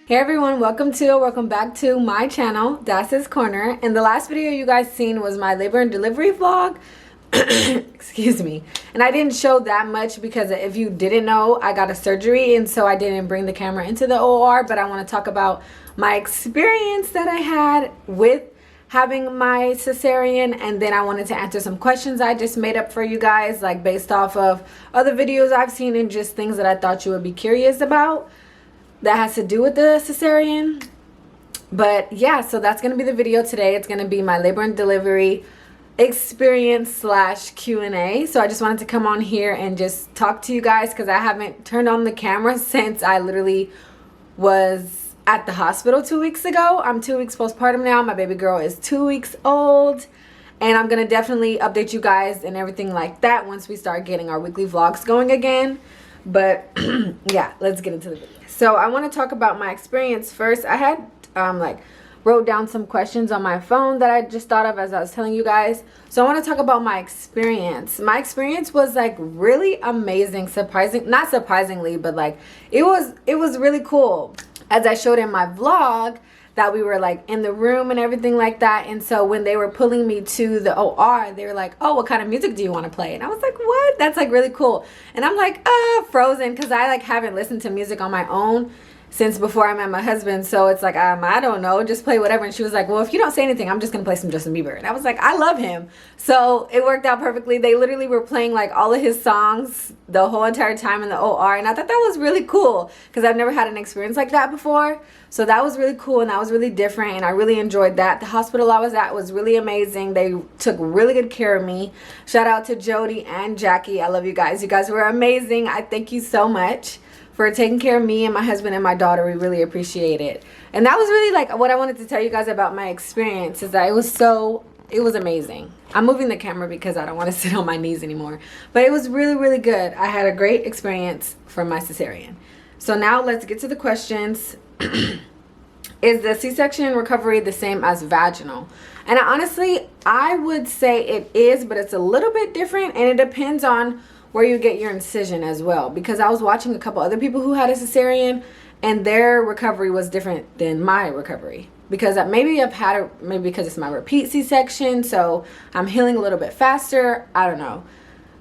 Hey everyone, welcome back to my channel, Das's Corner. And the last video you guys seen was my labor and delivery vlog. Excuse me. And I didn't show that much because if you didn't know, I got a surgery and so I didn't bring the camera into the OR, but I want to talk about my experience that I had with having my cesarean, and then I wanted to answer some questions I just made up for you guys, like based off of other videos I've seen and just things that I thought you would be curious about that has to do with the cesarean. But yeah, so that's gonna be the video today. It's gonna be my labor and delivery experience slash Q&A. So I just wanted to come on here and just talk to you guys because I haven't turned on the camera since I literally was at the hospital 2 weeks ago. I'm 2 weeks postpartum now. My baby girl is 2 weeks old, and I'm gonna definitely update you guys and everything like that once we start getting our weekly vlogs going again. But yeah, let's get into the video. So I want to talk about my experience first. I had wrote down some questions on my phone that I just thought of as I was telling you guys. So I want to talk about my experience. My experience was like really amazing, not surprisingly, but like it was really cool. As I showed in my vlog, that we were like in the room and everything like that. And so when they were pulling me to the OR, they were like, oh, what kind of music do you want to play? And I was like, what? That's like really cool. And I'm like, frozen, because I like haven't listened to music on my own since before I met my husband. So it's like, I don't know, just play whatever. And she was like, well, if you don't say anything, I'm just gonna play some Justin Bieber. And I was like, I love him. So it worked out perfectly. They literally were playing like all of his songs the whole entire time in the OR. And I thought that was really cool because I've never had an experience like that before. So that was really cool and that was really different, and I really enjoyed that. The hospital I was at was really amazing. They took really good care of me. Shout out to Jody and Jackie. I love you guys. You guys were amazing. I thank you so much for taking care of me and my husband and my daughter. We really appreciate it. And that was really like what I wanted to tell you guys about my experience, is that it was amazing. I'm moving the camera because I don't want to sit on my knees anymore. But it was really, really good. I had a great experience from my cesarean. So now let's get to the questions. Is the C-section recovery the same as vaginal? And honestly, I would say it is, but it's a little bit different, and it depends on where you get your incision as well, because I was watching a couple other people who had a cesarean and their recovery was different than my recovery, because maybe because it's my repeat C-section, so I'm healing a little bit faster. I don't know.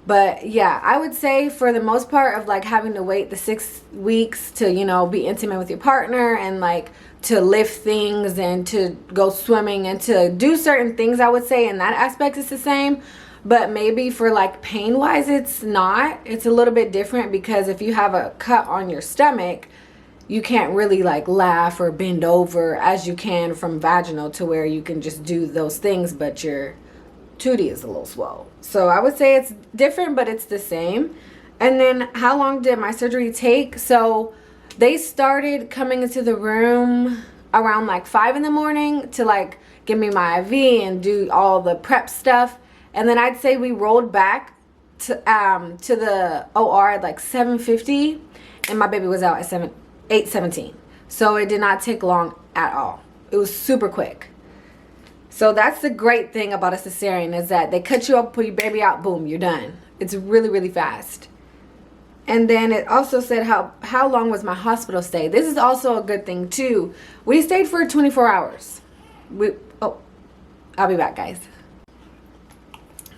But yeah, I would say for the most part of like having to wait the 6 weeks to, you know, be intimate with your partner and like to lift things and to go swimming and to do certain things, I would say in that aspect it's the same. But maybe for like pain wise, it's not. It's a little bit different, because if you have a cut on your stomach, you can't really like laugh or bend over as you can from vaginal, to where you can just do those things, but your tootie is a little swole. So I would say it's different, but it's the same. And then how long did my surgery take? So they started coming into the room around like 5 in the morning to like give me my IV and do all the prep stuff. And then I'd say we rolled back to the OR at like 7:50, and my baby was out at 8:17. So it did not take long at all. It was super quick. So that's the great thing about a cesarean, is that they cut you up, put your baby out, boom, you're done. It's really, really fast. And then it also said how long was my hospital stay. This is also a good thing too. We stayed for 24 hours. I'll be back, guys.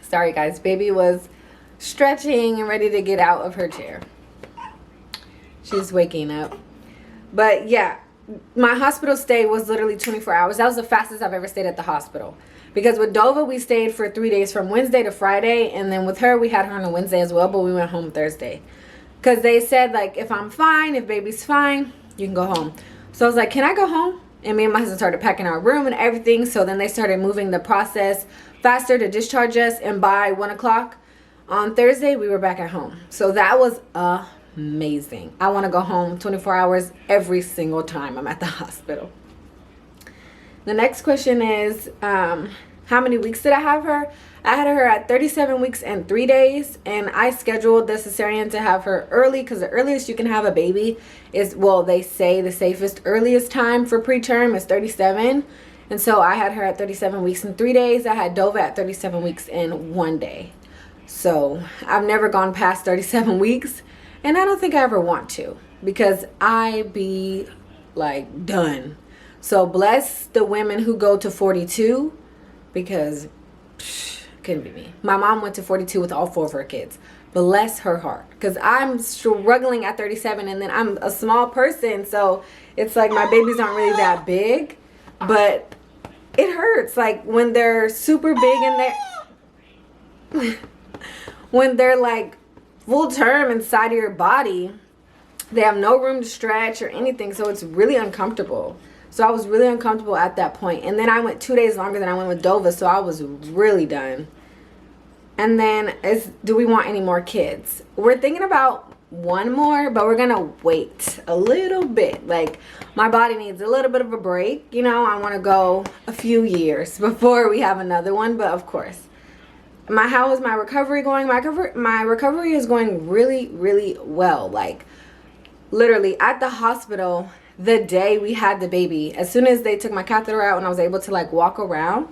Sorry guys, baby was stretching and ready to get out of her chair. She's waking up. But yeah, my hospital stay was literally 24 hours. That was the fastest I've ever stayed at the hospital. Because with Dova, we stayed for 3 days from Wednesday to Friday. And then with her, we had her on a Wednesday as well, but we went home Thursday. Because they said, like, if I'm fine, if baby's fine, you can go home. So I was like, can I go home? And me and my husband started packing our room and everything. So then they started moving the process faster to discharge us. And by 1 o'clock on Thursday, we were back at home. So that was amazing. I want to go home 24 hours every single time I'm at the hospital. The next question is, how many weeks did I have her? I had her at 37 weeks and 3 days, and I scheduled the cesarean to have her early, because the earliest you can have a baby is, well, they say the safest earliest time for preterm is 37. And so I had her at 37 weeks and 3 days. I had Dova at 37 weeks and 1 day. So I've never gone past 37 weeks. And I don't think I ever want to, because I be like done. So bless the women who go to 42, because couldn't be me. My mom went to 42 with all 4 of her kids. Bless her heart, because I'm struggling at 37, and then I'm a small person, so it's like my babies aren't really that big, but it hurts. Like when they're super big and they're when they're like full term inside of your body, they have no room to stretch or anything, so it's really uncomfortable. So I was really uncomfortable at that point. And then I went 2 days longer than I went with Dova, so I was really done. And then do we want any more kids? We're thinking about one more, but we're gonna wait a little bit. Like, my body needs a little bit of a break, you know. I want to go a few years before we have another one. But of course, how is my recovery going? My recovery is going really, really well. Like, literally at the hospital the day we had the baby, as soon as they took my catheter out and I was able to like walk around,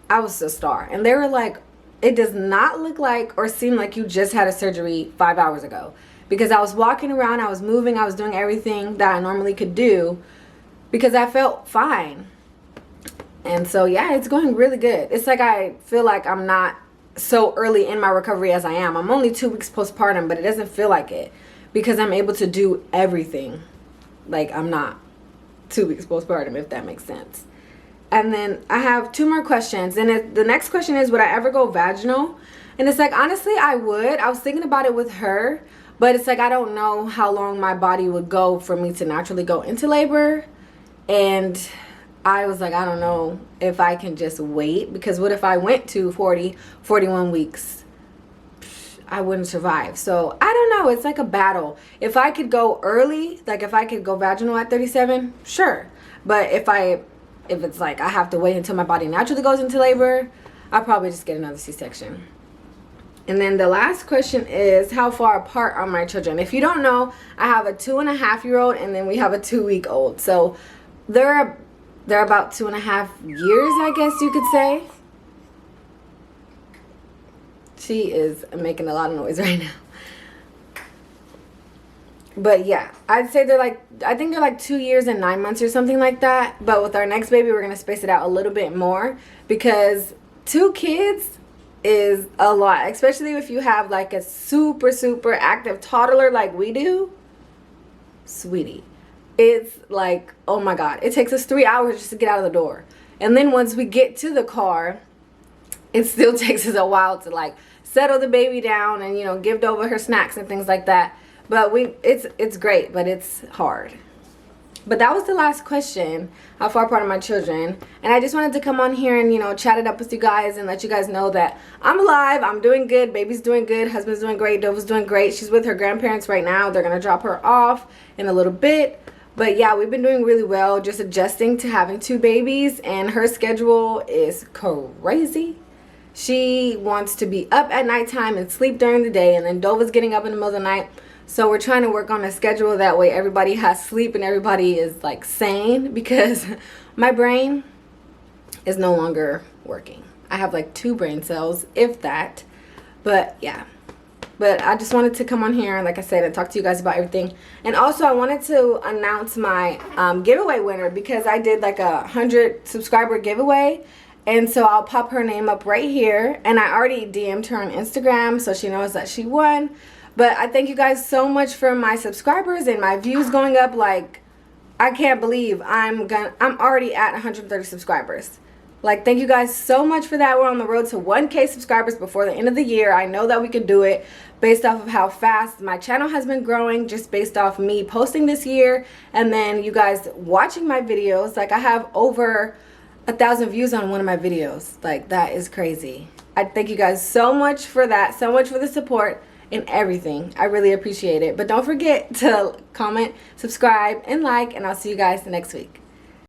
I was a star. And they were like, it does not look like or seem like you just had a surgery 5 hours ago. Because I was walking around, I was moving, I was doing everything that I normally could do because I felt fine. And so yeah, it's going really good. It's like I feel like I'm not so early in my recovery as I am. I'm only 2 weeks postpartum, but it doesn't feel like it because I'm able to do everything. Like, I'm not 2 weeks postpartum, if that makes sense. And then I have 2 more questions. And the next question is, would I ever go vaginal? And it's like, honestly, I would. I was thinking about it with her, but it's like, I don't know how long my body would go for me to naturally go into labor. And I was like, I don't know if I can just wait, because what if I went to 40, 41 weeks? I wouldn't survive. So I don't know. It's like a battle. If I could go early, like if I could go vaginal at 37, sure. But if it's like I have to wait until my body naturally goes into labor, I'll probably just get another C-section. And then the last question is, how far apart are my children? If you don't know, I have a 2.5-year-old and then we have a 2-week-old. So they're about 2.5 years, I guess you could say. She is making a lot of noise right now. But yeah, I'd say I think they're like 2 years and 9 months or something like that. But with our next baby, we're going to space it out a little bit more, because 2 kids is a lot, especially if you have like a super, super active toddler like we do. Sweetie, it's like, oh my God, it takes us 3 hours just to get out of the door. And then once we get to the car, it still takes us a while to like settle the baby down and, you know, give Dova her snacks and things like that. But it's great, but it's hard. But that was the last question. How far apart are my children? And I just wanted to come on here and, you know, chat it up with you guys and let you guys know that I'm alive. I'm doing good. Baby's doing good. Husband's doing great. Dova's doing great. She's with her grandparents right now. They're going to drop her off in a little bit. But yeah, we've been doing really well, just adjusting to having 2 babies. And her schedule is crazy. She wants to be up at nighttime and sleep during the day. And then Dova's getting up in the middle of the night. So we're trying to work on a schedule that way everybody has sleep and everybody is like sane, because my brain is no longer working. I have like 2 brain cells, if that. But yeah. But I just wanted to come on here and, like I said, and talk to you guys about everything. And also I wanted to announce my giveaway winner, because I did like a 100 subscriber giveaway. And so I'll pop her name up right here. And I already DM'd her on Instagram, so she knows that she won. But I thank you guys so much for my subscribers and my views going up. Like, I can't believe I'm already at 130 subscribers. Like, thank you guys so much for that. We're on the road to 1K subscribers before the end of the year. I know that we can do it based off of how fast my channel has been growing, just based off me posting this year and then you guys watching my videos. Like, I have over 1,000 views on one of my videos. Like, that is crazy. I thank you guys so much for that, so much for the support and everything. I really appreciate it. But don't forget to comment, subscribe, and like, and I'll see you guys next week.